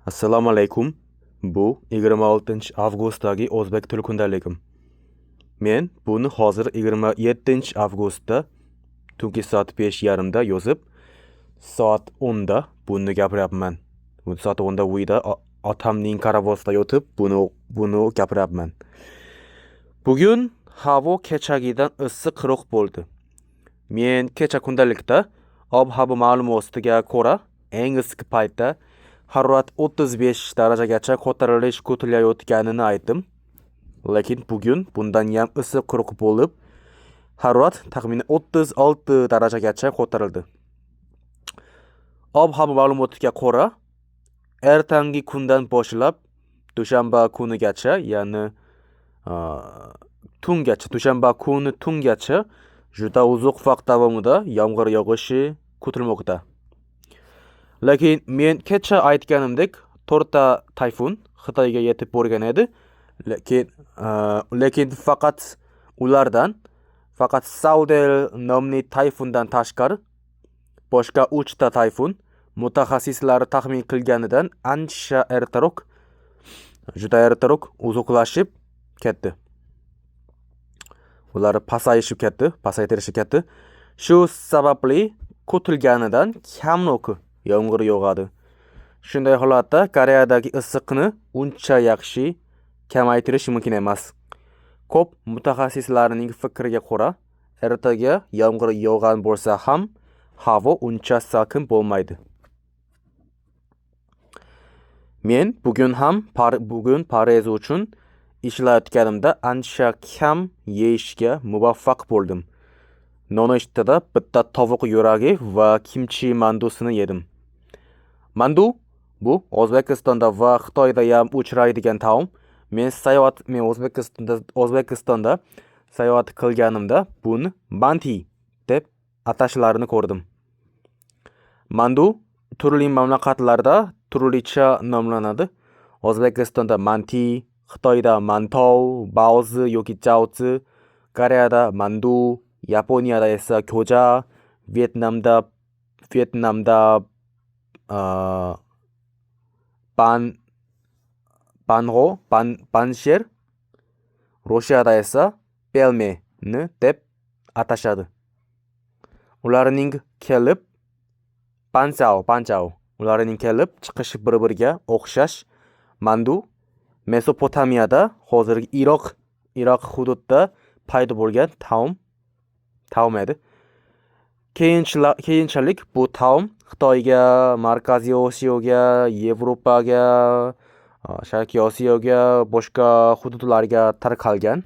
Assalomu alaykum. Bu 26-avgustdagi o'zbek tili kundaligim. Men buni hozir 27-avgustda tungi soat 5:30da yozib, soat 10da buni gapiryapman. Soat 10da uyda otamning karavotida yotib buni gapiryapman. Bugun havo kechagidan issiqroq bo'ldi. Men kecha kundalikda ob-havo ma'lumotiga ko'ra eng issiq paytda harorat 35 darajagacha ko'tarilish kutilayotganini aytdim. Lekin bugun bundan ham issiqroq bo'lib, harorat taxminan 36 darajagacha ko'tarildi. Ob-havo ma'lumotiga ko'ra, ertangi kundan boshlab dushanba kunigacha, ya'ni dushanba kuni tungacha juda uzoq vaqt davomida yomg'ir yog'ishi kutilmoqda. Lekin men kecha aytganimdek 4 ta tayfun Xitoyga yetib borgan edi. Lekin faqat Saudel nomli tayfundan tashqari boshqa 3 ta tayfun mutaxassislar taxmin qilganidan ancha juda ertaroq uzoqlashib ketdi. Ular pasaytirishib ketdi. Shu sababli kutilganidan kamroq yomg'ir yog'adi. Shunday holatda Koreyadagi issiqni uncha yaxshi kamaytirish mumkin emas. Ko'p mutaxassislarning fikriga ko'ra, ertaga yomg'ir yog'gan bo'lsa ham havo uncha salqin bo'lmaydi. Men bugun parhez uchun ishlayotganimda ancha kam yeyishga muvaffaq bo'ldim. Nonushtada bitta tovuq yuragi va kimchi mandusini yedim. Mandu bu O'zbekistonda va Xitoyda ham uchraydigan taom. Men O'zbekistonda sayohat qilganimda buni banti deb atashlarini ko'rdim. Mandu turli mamlakatlarda turlicha nomlanadi. O'zbekistonda manti, Xitoyda mantov, baozi yoki jiaozi, Koreyada mandu, Yaponiyada esa gyoja, Vietnamda bansher, Rossiyada esa pelmeni deb atashadi. Ularning kelib chiqishi bir-biriga o'xshash. Mandu Mesopotamiyada, hozirgi Iroq hududida paydo bo'lgan taom edi. Keyinchalik bu taom Xitoyga, Markaziy Osiyoga, Yevropaga, Sharqiy Osiyoga, boshqa hududlarga tarqalgan.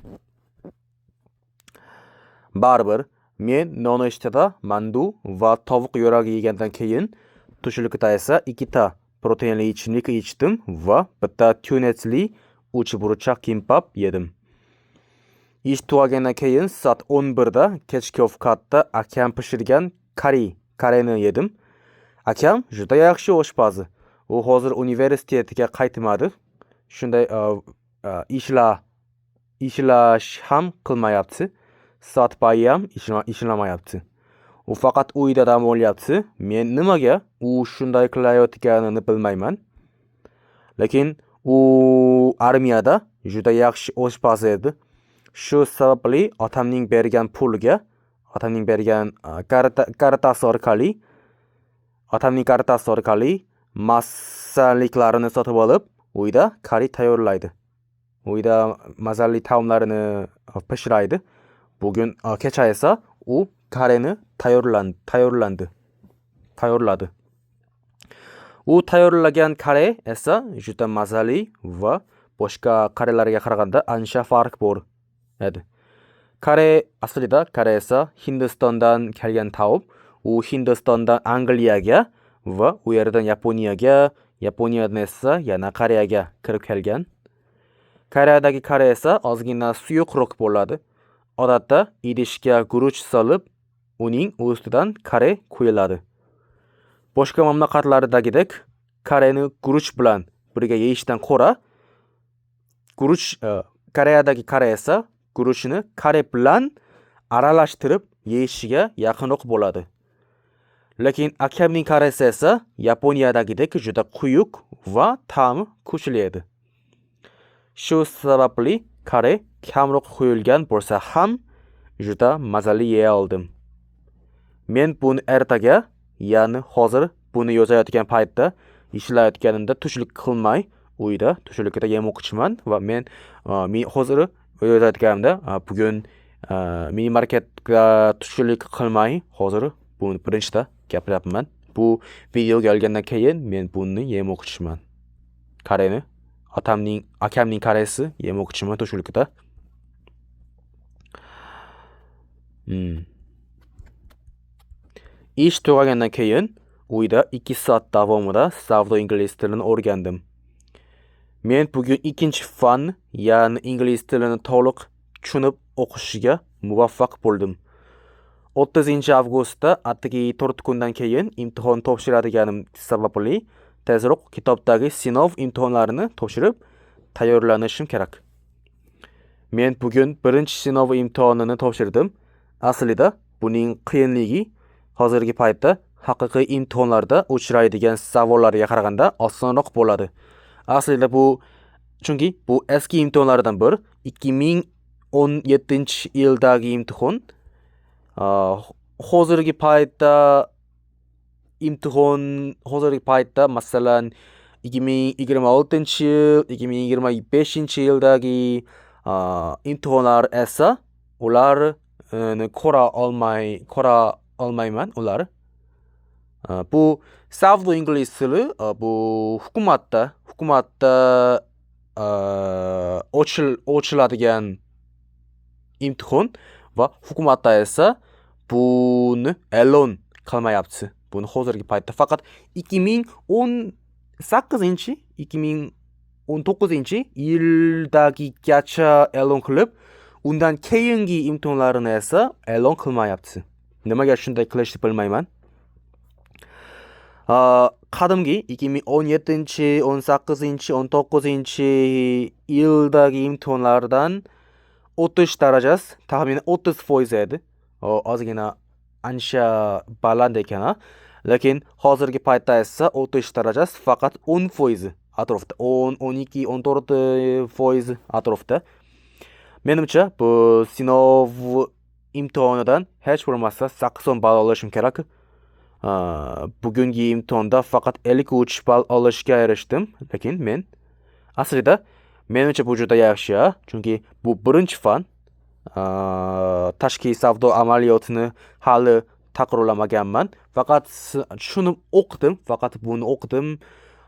Baribir men nonushtada mandu va tovuq yuragi yegandan keyin tushlikda esa 2 ta proteinli ichimlik ichdim va bitta tyunetsli 3 burchak kimbap yedim. Ish tugagandan keyin soat 11da kechki ovqatda akam pishirgan kareni yedim. Akam juda yaxshi oshpazi. U hozir universitetga qaytmadi. Shunday ishlash ham qilmayapti. Soat payi ham ishlamayapti. U faqat uyda dam olyapti. Men nimaga u shunday qilayotganini bilmayman. Lekin u armiyada juda yaxshi oshpaz edi. Shu sababli otamning bergan kartasi orqali masalliqlarini sotib olib, uyda kari tayyorlaydi. Uyda mazali taomlarini pishiraydi. Bugun kecha esa u kareni tayyorladi. U tayyorlagan kare esa juda mazali va boshqa karelarga qaraganda ancha farq bor edi. Aslida kare esa Hindistondan kelgan taom. U Hindistondan Angliyaga va u yerdan Yaponiyadan esa yana Koreyaga kirib kelgan. Koreyadagi kare esa ozgina suyuqroq bo'ladi. Odatda idishga guruch solib, uning ustidan kare quyiladi. Boshqa mamlakatlardagidek kareni guruch bilan birga yeyishdan ko'ra, Koreyadagi kare esa guruchni kare bilan aralashtirib yeyishiga yaqinroq bo'ladi. Lekin akamning karesi esa Yaponiyadagidek juda quyuq va ta'mi kuchli edi. Shu sababli kare kamroq quyilgan bo'lsa ham juda mazali yeya oldim. Men buni ertaga, ya'ni hozir buni yozayotgan paytda ishlayotganimda tushlik qilmay, uyda tushlikda yemoqchiman va men hozir yozayotganimda bugun minimarketga tushlik qilmay, hozir buni birinchida gapiryapman. Bu videoga olgandan keyin men buni yemoqchiman. Kareni akamning karesi yemoqchiman tushlikda. Ish tugagandan keyin uyda 2 soat davomida savdo ingliz tilini o'rgandim. Men bugun ikkinchi fan, ya'ni ingliz tilini to'liq tushunib o'qishga muvaffaq bo'ldim. 30-avgustda atigi 4 kundan keyin imtihon topshiradiganim sababli tezroq kitobdagi sinov imtihonlarini topshirib tayyorlanishim kerak. Men bugun birinchi sinov imtihonini topshirdim. Aslida buning qiyinligi hozirgi paytda haqiqiy imtihonlarda uchraydigan savollarga qaraganda osonroq bo'ladi. Aslida chunki bu eski imtihonlardan bir 2017-yildagi imtihon. Hozirgi paytda masalan 2026-yil, 2025-yildagi imtihonlar esa ular ko'ra olmayman ular. Bu savdo ingliz tili bu hukumatda ochiladigan imtihon va hukumatda esa buni e'lon qilmayapti. Buni hozirgi paytda faqat 2019-yildagigacha e'lon qilib, undan keyingi imtihonlarini esa e'lon qilmayapti. Nimaga shunday qilishni bilmayman. Qadimgi 2017, 18, 19-yildagi imtihonlardan 30 darajasi taxminan 30% edi. Ozgina ancha baland ekan. Lekin hozirgi paytda esa 30 darajasi faqat 10% atrofda. 10, 12, 14% atrofda. Menimcha bu sinov imtihonidan hech bo'lmasa 80 ball olishim kerak. Bugungi imtihonda faqat 53 ball olishga erishdim. Lekin aslida menimcha bu juda yaxshi, chunki bu birinchi fan. Tashqi savdo amaliyotini hali takrorlamaganman. Faqat shuni o'qidim, faqat buni o'qidim.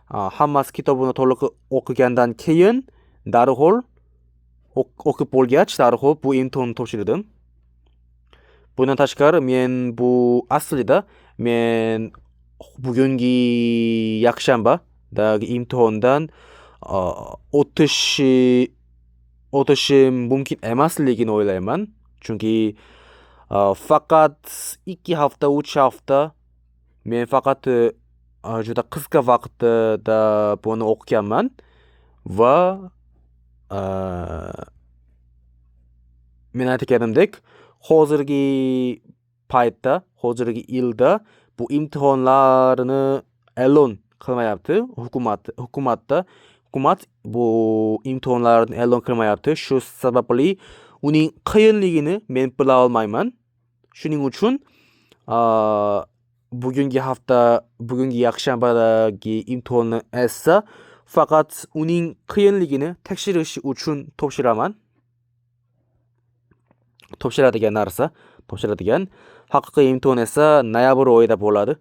Hammasi kitobini to'liq o'qigandan keyin darhol o'qib bo'lgach, darhol bu imtihonni topshirdim. Bundan tashqari aslida men bugungi yakshanbadagi imtihondan o'tishim mumkin emasligini o'ylayman. Chunki faqat 2 hafta, 3 hafta men faqat juda qisqa vaqtda buni o'qiganman va men aytganimdek, hozirgi yilda bu imtihonlarni e'lon qilmayapti hukumat bu imtihonlarni e'lon qilmayapti. Shu sababli uning qiyinligini men bila olmayman. Shuning uchun bugungi yakshanbadagi imtihonni esa faqat uning qiyinligini tekshirish uchun topshiradigan haqiqiy imtihon esa noyabr oyida bo'ladi.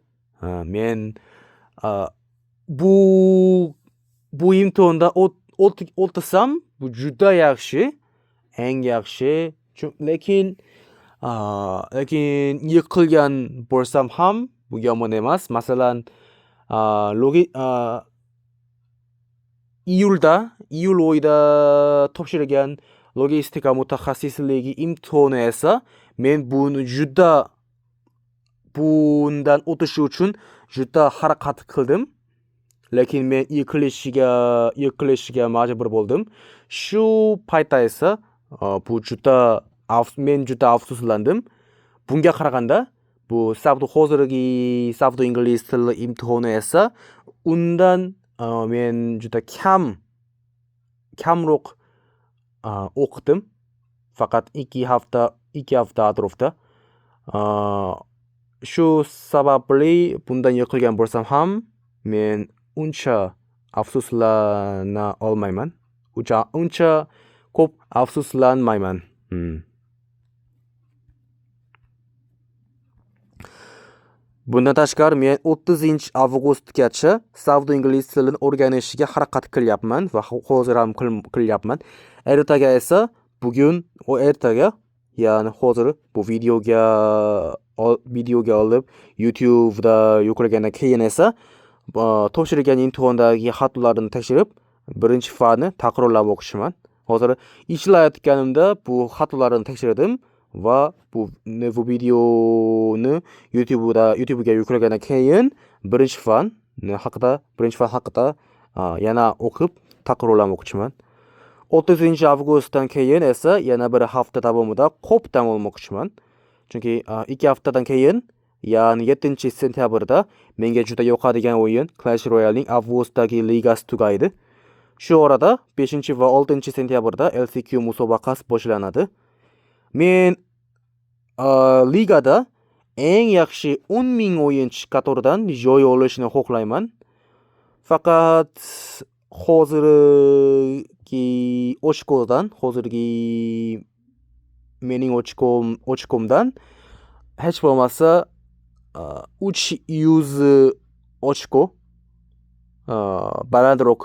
Men bu imtihonda o'tsam bu juda yaxshi, eng yaxshi. Lekin yiqilgan bo'lsam ham bu yomon emas. Masalan, iyul oyida topshirgan logistika mutaxassisligi imtihoni esa men bundan o'tish uchun juda harakat qildim. Lekin men yiqilishga majbur bo'ldim. Shu paytda esa men juda afsuslandim. Bunga qaraganda bu savdo ingliz tili imtihoni esa undan men juda kamroq o'qidim. Faqat 2 hafta atrofda. Shu sababli bundan yiqilgan bo'lsam ham men uncha afsuslana olmayman. Uncha ko'p afsuslanmayman. Bundan tashqari men 30-avgustgacha savdo ingliz tilini o'rganishga harakat qilyapman va hozir ham qilyapman. Ertaga esa ertaga, ya'ni hozir bu videoga olib YouTube'da yuklagandan keyin esa topshirgan imtihondagi xatolarni tekshirib, birinchi fanni takrorlab o'qishman. Hozir ishlayotganimda bu xatolarni tekshirdim va bu videoni YouTube'ga yuklagandan keyin birinchi fan haqida yana o'qib takrorlab o'qishman. 30-avgustdan keyin esa yana bir hafta davomida ko'p dam olmoqchiman. Chunki 2 haftadan keyin, ya'ni 7-sentyabrda menga juda yoqadigan o'yin Clash Royale'ning avgustdagi ligasi tugaydi. Shu orada 5 va 6-sentyabrda LCQ musobaqasi boshlanadi. Men ligada eng yaxshi 10,000 o'yinchi qatoridan joy olishni xohlayman. Faqat hozirgi mening ochkomdan hech bo'lmasa 300 ochko balandroq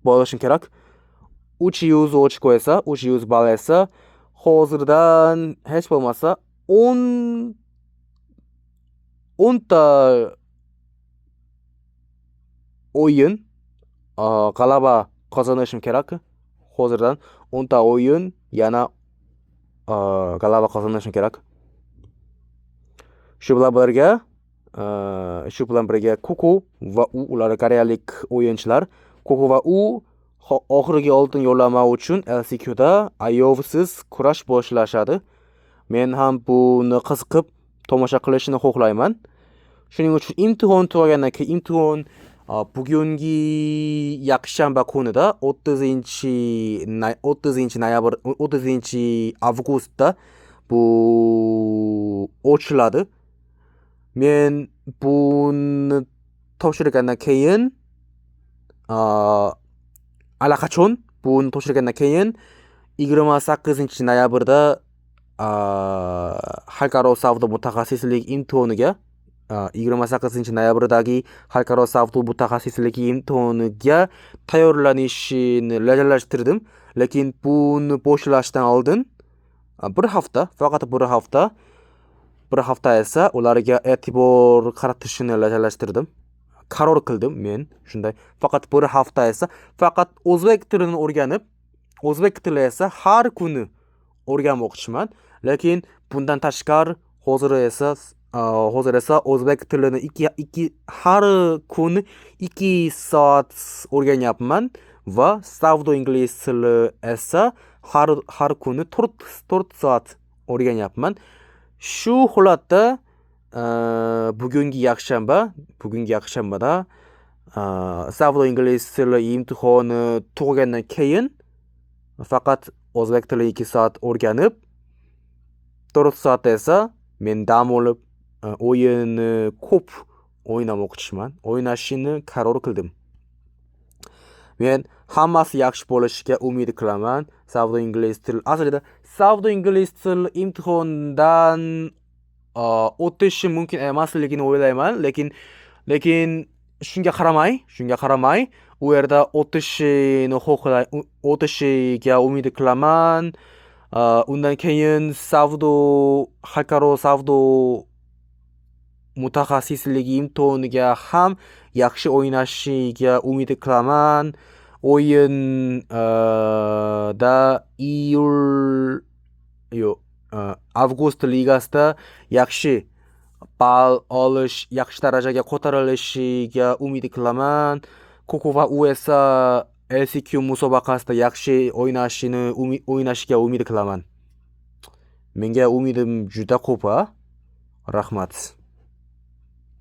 bo'lishim kerak. 300 ochko esa, 300 ball esa hozirdan hech bo'lmasa 10 ta o'yin g'alaba qozonishim kerak. Hozirdan 10 ta o'yin yana g'alaba qozonishim kerak. Shu bilan birga Koko va ular koreyalik o'yinchilar. Koko va oxirgi oltin yo'llanma uchun LCQda ayovsiz kurash boshlashadi. Men ham buni qiziqib tomosha qilishni xohlayman. Shuning uchun imtihon tugagandan keyin bugungi yakshanba kunida 30-avgustda bu ochiladi. Men buni topshirgandan keyin allaqachon buni topshirgandan keyin 28-noyabrda xalqaro savdo mutaxassislik imtihoniga 28-noyabrdagi xalqaro savdo mutaxassisligi imtihoniga tayyorlanishni rejalashtirdim. Lekin buni boshlashdan oldin faqat bir hafta esa ularga e'tibor qaratishni rejalashtirdim. Qaror qildim men shunday. Faqat bir hafta esa faqat o'zbek tilini o'rganib, o'zbek tili esa har kuni o'rganmoqchiman. Lekin bundan tashqari hozir esa o'zbek tilini har kuni 2 soat o'rganyapman va savdo ingliz tili esa har kuni 4 soat o'rganyapman. Shu holatda bugungi yakshanbada savdo ingliz tili imtihoni tugagandan keyin faqat o'zbek tili 2 soat o'rganib, 4 soat esa men dam olib o'yinni ko'p o'ynashni qaror qildim. Men hammasi yaxshi bo'lishiga umid qilaman. Savdo ingliz tili aslida savdo ingliz tili imtihondan o'tishi mumkin emasligini o'ylayman, lekin shunga qaramay u yerda o'tishiga umid qilaman. Undan keyin xalqaro savdo mutaxassisligi imtihoniga ham yaxshi o'ynashiga umid qilaman. O'yinda avgust ligasida yaxshi ball olish, yaxshi darajaga ko'tarilishiga umid qilaman. Koko va esa LCQ musobaqasida yaxshi o'ynashiga umid qilaman. Menga umidim juda ko'p. Rahmat.